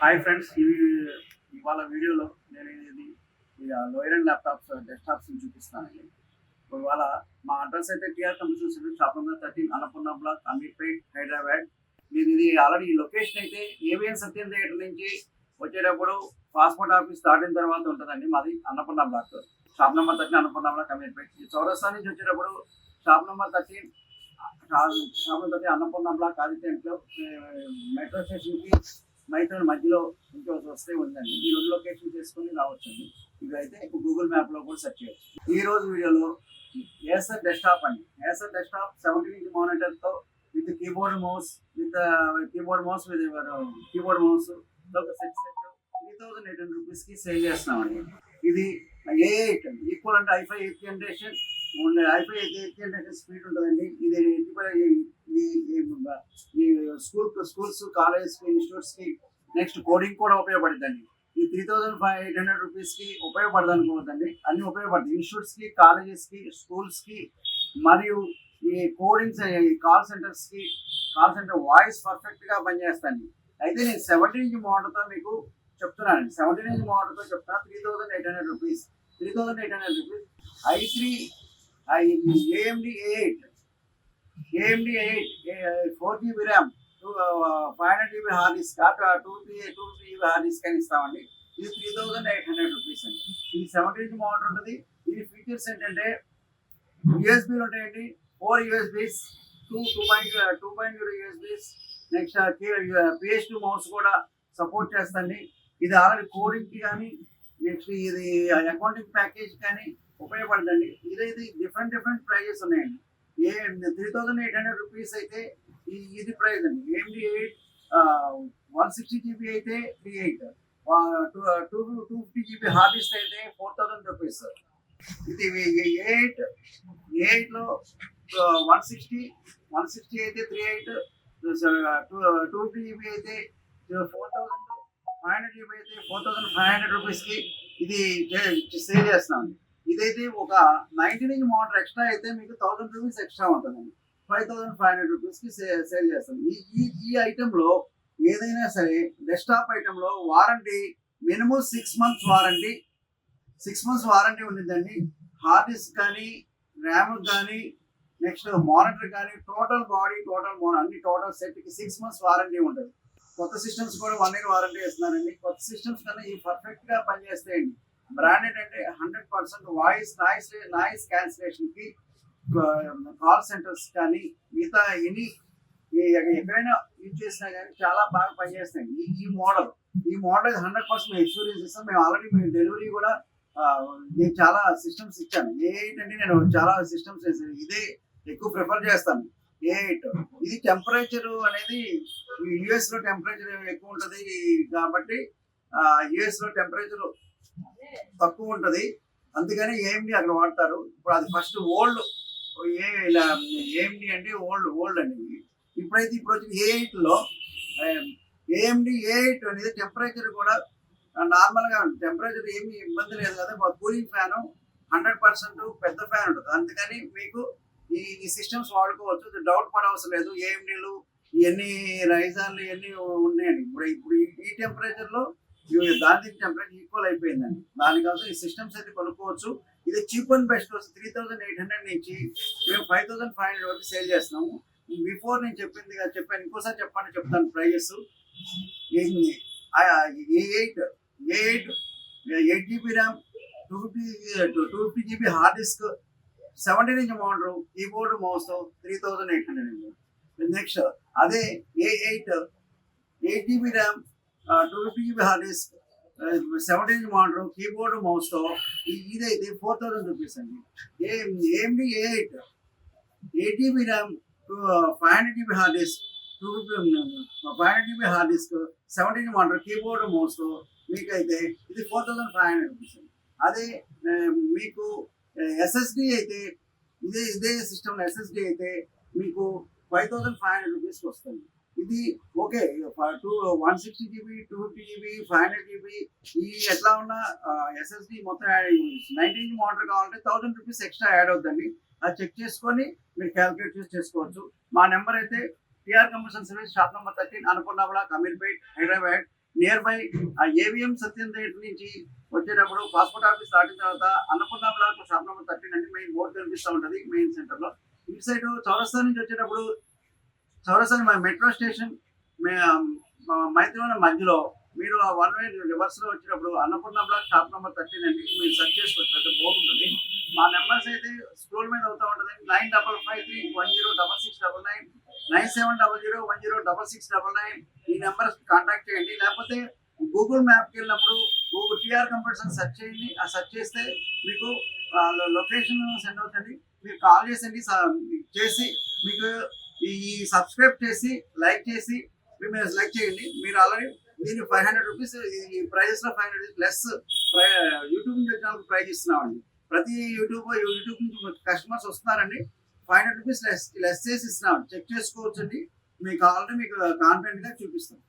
Hi friends, ఇవాళ వీడియోలో నేను ఇది లోయర్ అండ్ ల్యాప్టాప్స్ డెస్క్టాప్స్ చూపిస్తానండి. ఇవాళ మా అడ్రస్ అయితే TR computer shop number 13 Annapurna block, Ameerpet, Hyderabad. మీరు ఇది ఆల్రెడీ ఈ లొకేషన్ అయితే ఏవిఎన్ సత్యం థియేటర్ నుంచి వచ్చేటప్పుడు పాస్పోర్ట్ ఆఫీస్ దాటిన తర్వాత ఉంటుందండి. మాది Annapurna block, shop number 13 Annapurna block, Ameerpet. ఈ చౌరస్తా నుంచి వచ్చేటప్పుడు షాప్ నెంబర్ 13 అన్నపూర్ణ బ్లాక్ ఆదిత్యంలో మెట్రో స్టేషన్కి మైత్రి మధ్యలో ఇంకోటి వస్తే ఉందండి. ఈ రెండు లొకేషన్ చేసుకుని రావచ్చండి. ఇవైతే గూగుల్ మ్యాప్లో కూడా సెర్చ్ చేయొచ్చు. ఈ రోజు వీడియోలో ఏసర్ డెస్క్టాప్ అండి. ఏసర్ డెస్క్టాప్ 17 ఇంచ్ మానిటర్తో with keyboard mouse with keyboard mouse ఒక సెట్ 3800 రూపీస్కి సేల్ చేస్తున్నామండి. ఇది A8 ఈక్వల్ అంటే i5 8th generation i5 8th generation speed ఉంటుందండి. ఇది స్కూల్స్, కాలేజెస్, ఇన్స్టిట్యూట్స్ కి నెక్స్ట్ కోడింగ్ కూడా ఉపయోగపడుతుందండి. ఈ 3500 రూపీస్ కి ఉపయోగపడదు అనుకోవద్దండి, అన్ని ఉపయోగపడుతుంది ఇన్స్టిట్యూట్స్ కి, కాలేజెస్ కి, స్కూల్స్ కి. మరియు ఈ codings call centre voice perfect గా పనిచేస్తాండి. అయితే నేను 17 ఇంచ్ మోడల్తో మీకు చెప్తున్నానండి. 17 ఇంచ్ మోడల్తో చెప్తున్నా 3800 rupees. 3800 rupees i3 AMD A8 4GB RAM, 500GB hard disc, 2GB hard disk అని ఇస్తామండి. ఇది 3800 రూపీస్ అండి. ఇది 17 ఇంచ్ మోడల్ ఉంటుంది. దీని ఫీచర్స్ ఏంటంటే యూఎస్బీలు ఉంటాయండి, 4 యూఎస్బీస్, 2.0 యూఎస్బీస్. నెక్స్ట్ PS2 మౌస్ కూడా సపోర్ట్ చేస్తుంది. ఇది ఆల్రెడీ కోడింగ్కి కానీ, నెక్స్ట్ ఇది అకౌంటింగ్ ప్యాకేజ్ కానీ ఉపయోగపడుతుంది. ఇదైతే డిఫరెంట్ ప్రైజెస్ ఉన్నాయండి. 3800 రూపీస్ అయితే ఇది ప్రైస్ అండి. AMD 8 160GB అయితే 38, 250GB హార్డ్ డిస్క్ అయితే 4000 రూపీస్. ఇది A8లో 160 అయితే 38, 250GB అయితే 4000, 500GB అయితే 4500 రూపీస్కి ఇది సేల్ చేస్తున్నాం. ఇదైతే ఒక 19 ఇంచ్ మోటార్ ఎక్స్ట్రా అయితే మీకు 1000 రూపీస్ ఎక్స్ట్రా ఉంటుందండి. 5500 రూపీస్కి సేల్ చేస్తాం. ఈ ఐటెంలో ఏదైనా సరే డెస్క్టాప్ ఐటెంలో వారంటీ మినిమం 6 మంత్స్ వారంటీ ఉంటుందండి. హార్డ్ డిస్క్ కానీ, ర్యామ్ కానీ, నెక్స్ట్ మానిటర్ కానీ, టోటల్ అన్ని టోటల్ సెట్కి 6 మంత్స్ వారంటీ ఉంటుంది. కొత్త సిస్టమ్స్ కూడా 1 ఇయర్ వారంటీ ఇస్తున్నారండి. కొత్త సిస్టమ్స్ కన్నా ఇవి పర్ఫెక్ట్గా పనిచేస్తాయండి. బ్రాండెడ్ అంటే 100% వాయిస్ నాయిస్ క్యాన్సిలేషన్కి, కాల్ సెంటర్స్ కానీ, మిగతా ఎక్కడైనా యూజ్ చేసినా కానీ చాలా బాగా పనిచేస్తాయి. ఈ మోడల్ 100% ఎక్స్పీరియన్స్ ఇస్తాం. మేము ఆల్రెడీ మేము డెలివరీ కూడా నేను చాలా సిస్టమ్స్ ఇచ్చాను. A8 అంటే నేను చాలా సిస్టమ్స్ ఇదే ఎక్కువ ప్రిఫర్ చేస్తాను. A8 ఇది టెంపరేచర్ అనేది యుఎస్లో టెంపరేచర్ ఎక్కువ ఉంటుంది కాబట్టి యుఎస్లో టెంపరేచర్ తక్కువ ఉంటుంది, అందుకని AMD అక్కడ వాడతారు. ఇప్పుడు అది ఫస్ట్ ఓల్డ్ AMD అంటే ఓల్డ్ అండి. ఇప్పుడు వచ్చిన A8లో AMD A8 అనేది టెంపరేచర్ కూడా నార్మల్గా ఉంటుంది. టెంపరేచర్ ఏమి ఇబ్బంది లేదు కదా. కూలింగ్ ఫ్యాన్ 100% పెద్ద ఫ్యాన్ ఉంటుంది, అందుకని మీకు ఈ సిస్టమ్స్ వాడుకోవచ్చు. డౌట్ పడవసరం లేదు. AMDలు ఇవన్నీ రైజాన్లు ఇవన్నీ ఉన్నాయండి. ఇప్పుడు ఈ టెంపరేచర్లో దాని టెంపరేచర్ ఈక్వల్ అయిపోయిందండి. దానికోసం ఈ సిస్టమ్స్ అయితే కొనుక్కోవచ్చు. ఇది చీప్ అండ్ బెస్ట్ 3800 నుంచి మేము 5500 వరకు సేల్ చేస్తున్నాము. బిఫోర్ నేను చెప్పాను, ఇంకోసారి చెప్తాను prices. A8 GB RAM, 250GB hard disk, 17 inch model, keyboard mouse 3800. Next అదే A8 8GB RAM, 250GB hard disk, 17 inch model, keyboard మౌస్తో ఇదైతే 4000 రూపీస్ అండి. AMD A8 8GB RAM, 500GB hard disk, 500GB hard disk, 17 inch model, keyboard మౌస్తో మీకైతే ఇది 4500 rupees అండి. అదే మీకు SSD అయితే ఇదే సిస్టమ్ SSD అయితే మీకు 5500 రూపీస్కి వస్తుంది. ఇది ఓకే. 160GB, 250GB, 500GB ఈ ఎట్లా ఉన్నా SSD మొత్తం 19 ఇంచ్ మోడల్ కావాలంటే 1000 రూపీస్ ఎక్స్ట్రా యాడ్ అవుతుంది. అది చెక్ చేసుకొని మీరు క్యాలిక్యులేట్ చేసుకోవచ్చు. మా నెంబర్ అయితే TR computer service, shop number 13 Annapurna block, Ameerpet, Hyderabad. Nearby ఆ ఏవిఎం సత్యం థియేటర్ నుంచి వచ్చేటప్పుడు పాస్పోర్ట్ ఆఫీస్ దాటిన తర్వాత అన్నపూర్ణ బ్లాక్ షాప్ నెంబర్ 13 అంటే మెయిన్ బోర్డు కనిపిస్తూ ఉంటుంది మెయిన్ సెంటర్ లో. ఇటు సైడ్ చౌరస్తా నుంచి వచ్చేటప్పుడు చౌరస్తా మెట్రో స్టేషన్ మైత్రివనం మధ్యలో మీరు ఆ వన్ వే రివర్స్ లో వచ్చినప్పుడు అన్నపూర్ణ బ్లాక్ షాప్ నెంబర్ 13 అండి. మీరు సెర్చ్ చేసుకోవచ్చు, బోర్డు ఉంటుంది. మా నెంబర్స్ అయితే స్క్రోల్ మీద అవుతా ఉంటుంది. 9553106699 9700106699 ఈ నెంబర్ కాంటాక్ట్ చేయండి. లేకపోతే గూగుల్ మ్యాప్కి వెళ్ళినప్పుడు గూగుల్ టీఆర్ కంప్యూటర్స్ అని సెర్చ్ చేయండి. ఆ సెర్చ్ చేస్తే మీకు లొకేషన్ సెండ్ అవుతుంది. మీరు కాల్ చేసి మీకు ఈ సబ్స్క్రైబ్ చేసి లైక్ చేసి మీరు లైక్ చేయండి. మీరు ఆల్రెడీ దీన్ని 500 రూపీస్ ఈ ప్రైజెస్ లో 500 రూపీస్ లెస్ యూట్యూబ్ నుంచి వచ్చిన ప్రైజ్ ఇస్తున్నామండి. ప్రతి యూట్యూబ్ నుంచి కస్టమర్స్ వస్తున్నారండి. 500 రూపీస్ లెస్ చేసి ఇస్తున్నాం. చెక్ చేసుకోవచ్చు అండి. మీకు ఆల్రెడీ మీకు కాన్ఫిడెంట్ గా చూపిస్తాం.